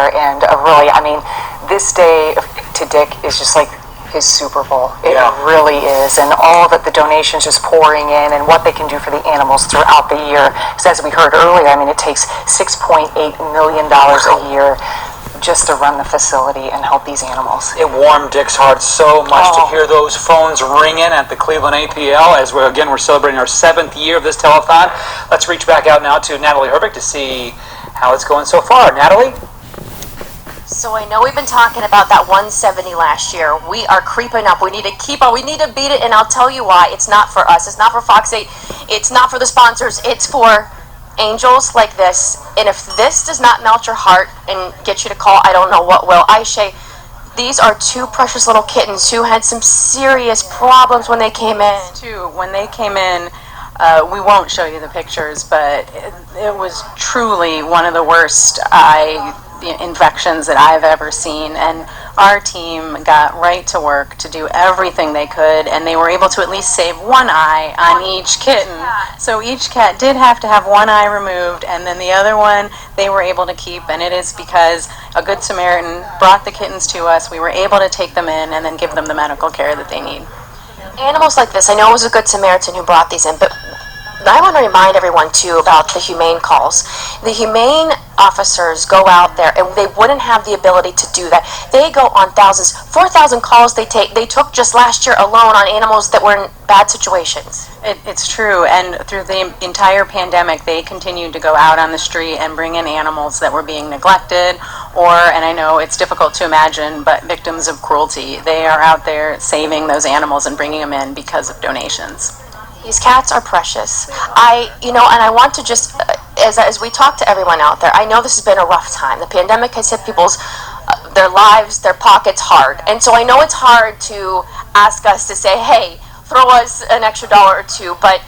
there, and really, I mean, this day to Dick is just like his Super Bowl. It really is, and all that the donations just pouring in and what they can do for the animals throughout the year. Because as we heard earlier, I mean, it takes $6.8 million a year just to run the facility and help these animals. It warmed Dick's heart so much to hear those phones ringing at the Cleveland APL as we're celebrating our 7th year of this telethon. Let's reach back out now to Natalie Herbeck to see how it's going so far. Natalie? So I know we've been talking about that 170 last year. We are creeping up. We need to keep on. We need to beat it, and I'll tell you why. It's not for us. It's not for Fox 8. It's not for the sponsors. It's for angels like this. And if this does not melt your heart and get you to call, I don't know what will. Aisha, these are two precious little kittens who had some serious problems when they came in. When they came in, we won't show you the pictures, but it was truly one of the worst eye infections that I've ever seen, and our team got right to work to do everything they could, and they were able to at least save one eye on each kitten. So each cat did have to have one eye removed, and then the other one they were able to keep, and it is because a Good Samaritan brought the kittens to us. We were able to take them in and then give them the medical care that they need. Animals like this, I know it was a Good Samaritan who brought these in, but I want to remind everyone, too, about the humane calls. The humane officers go out there, and they wouldn't have the ability to do that. They go on thousands, 4,000 calls they took just last year alone on animals that were in bad situations. It's true, and through the entire pandemic, they continued to go out on the street and bring in animals that were being neglected, and I know it's difficult to imagine, but victims of cruelty. They are out there saving those animals and bringing them in because of donations. These cats are precious. And I want to just, as we talk to everyone out there, I know this has been a rough time. The pandemic has hit people's, their lives, their pockets hard. And so I know it's hard to ask us to say, hey, throw us an extra dollar or two. But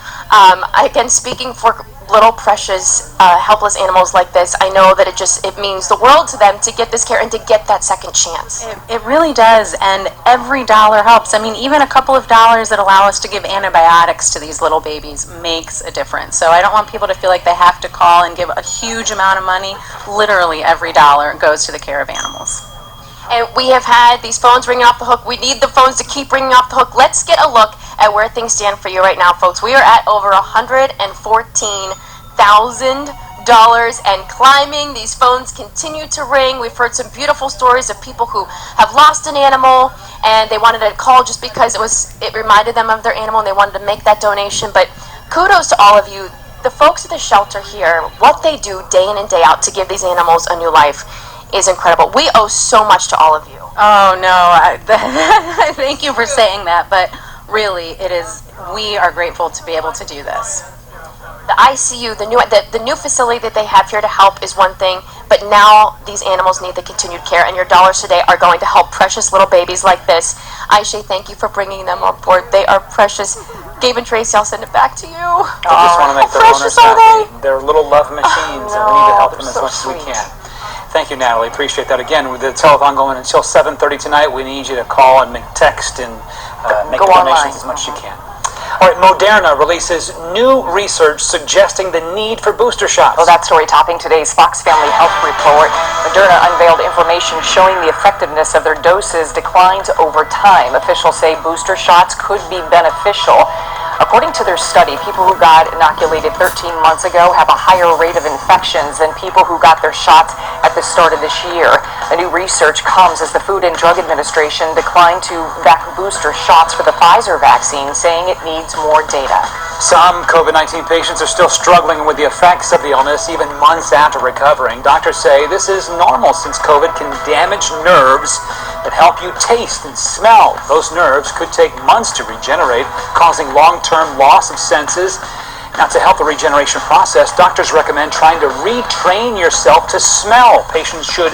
again, speaking for little precious helpless animals like this, I know that it means the world to them to get this care and to get that second chance. It really does, and every dollar helps. I mean, even a couple of dollars that allow us to give antibiotics to these little babies makes a difference. So I don't want people to feel like they have to call and give a huge amount of money. Literally every dollar goes to the care of animals. And we have had these phones ringing off the hook. We need the phones to keep ringing off the hook. Let's get a look at where things stand for you right now, folks. We are at over $114,000 and climbing. These phones continue to ring. We've heard some beautiful stories of people who have lost an animal and they wanted to call just because it reminded them of their animal and they wanted to make that donation. But kudos to all of you. The folks at the shelter here, what they do day in and day out to give these animals a new life is incredible. We owe so much to all of you. Oh no, thank you for saying that, but really we are grateful to be able to do this. The ICU, the new facility that they have here to help is one thing, but now these animals need the continued care, and your dollars today are going to help precious little babies like this. Aisha, thank you for bringing them on board. They are precious. Gabe and Tracy, I'll send it back to you. I just want to make their owners happy. They're little love machines, and we need to help them as much as we can. Thank you, Natalie. Appreciate that. Again, with the telethon going until 7:30 tonight, we need you to call and make text and make donations as much as you can. All right, Moderna releases new research suggesting the need for booster shots. Well, that story topping today's Fox Family Health Report. Moderna unveiled information showing the effectiveness of their doses declines over time. Officials say booster shots could be beneficial. According to their study, people who got inoculated 13 months ago have a higher rate of infections than people who got their shots at the start of this year. The new research comes as the Food and Drug Administration declined to back booster shots for the Pfizer vaccine, saying it needs more data. Some COVID-19 patients are still struggling with the effects of the illness even months after recovering. Doctors say this is normal since COVID can damage nerves that help you taste and smell. Those nerves could take months to regenerate, causing long-term loss of senses. Now, to help the regeneration process, doctors recommend trying to retrain yourself to smell. Patients should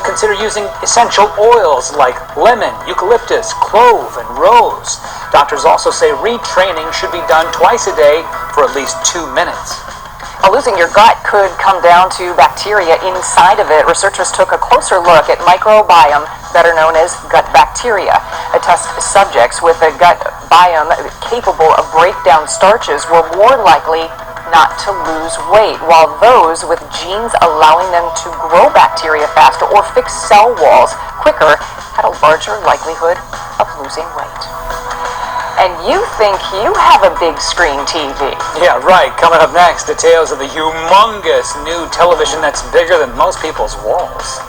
consider using essential oils like lemon, eucalyptus, clove, and rose. Doctors also say retraining should be done twice a day for at least 2 minutes. Losing your gut could come down to bacteria inside of it. Researchers took a closer look at microbiome, better known as gut bacteria. Test subjects with a gut biome capable of break down starches were more likely not to lose weight, while those with genes allowing them to grow bacteria faster or fix cell walls quicker had a larger likelihood of losing weight. And you think you have a big screen TV. Yeah, right. Coming up next, details of the humongous new television that's bigger than most people's walls.